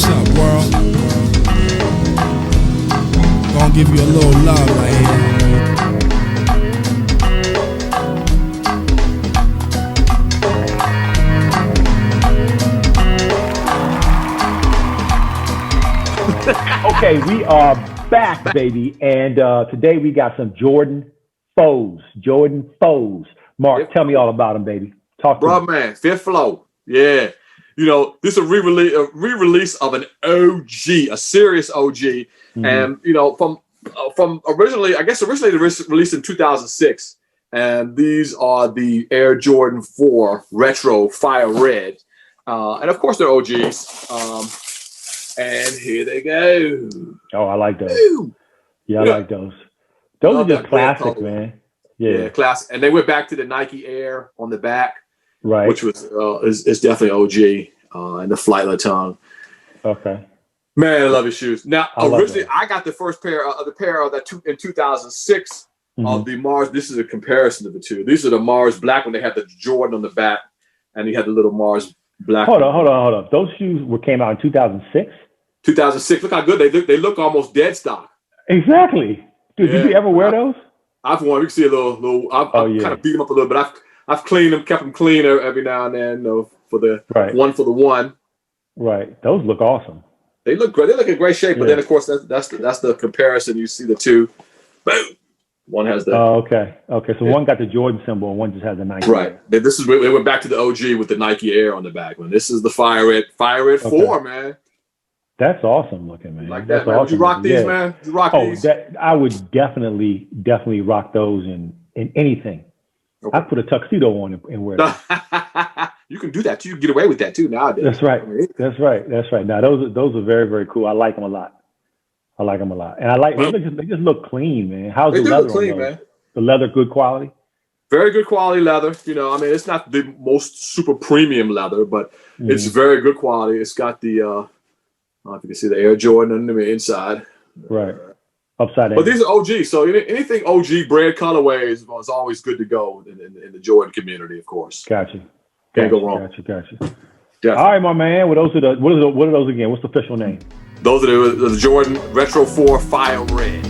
What's up, world? Gonna give you a little love right here. Okay, we are back, baby, and today we got some Jordan foes. Mark, tell me all about them, baby. Talk to me. Bro, man, Fifth Flow. Yeah. You know, this is a re-release of an OG, a serious OG. Mm-hmm. And, you know, from originally released in 2006. And these are the Air Jordan 4 Retro Fire Red. And, of course, they're OGs. And here they go. Oh, I like those. Woo! Yeah, I like those. Those are just classic, man. Yeah, classic. And they went back to the Nike Air on the back. Right. Which was is definitely OG and the Flightler tongue. Okay. Man, I love his shoes. Now, originally, I got the first pair of in 2006 of the Mars. This is a comparison of the two. These are the Mars Black when they had the Jordan on the back, and he had the little Mars Black. Hold on. Those shoes came out in 2006. 2006. Look how good they look. They look almost dead stock. Exactly. Dude, did you ever wear those? I've worn. You can see a little. I've kind of beat them up a little bit. I've cleaned them, kept them clean every now and then, for the one. Right. Those look awesome. They look great. They look in great shape. But then, of course, that's the comparison. You see the two. Boom. One has the. Oh, okay. Okay. So one got the Jordan symbol, and one just has the Nike. Right. Air. This is where they went back to the OG with the Nike Air on the back. When this is the Fire Red 4, man. That's awesome looking, man. Like that, man. Awesome. Would you rock these, man? Would you rock these? I would definitely rock those in anything. Okay. I put a tuxedo on and wear it. You can do that too. You can get away with that too nowadays. That's right. Now those are very, very cool. I like them a lot. And they just look clean, man. How's the leather? Look clean, man. The leather, good quality. Very good quality leather. You know, I mean, it's not the most super premium leather, but it's very good quality. It's got the, I don't know if you can see the Air Jordan on the inside. Right. Upside down. But these are OG, so anything OG brand colorways is always good to go in the Jordan community, of course. Gotcha. Can't go wrong. Gotcha. Definitely. All right, my man. What are those again? What's the official name? Those are the Jordan Retro 4 Fire Red.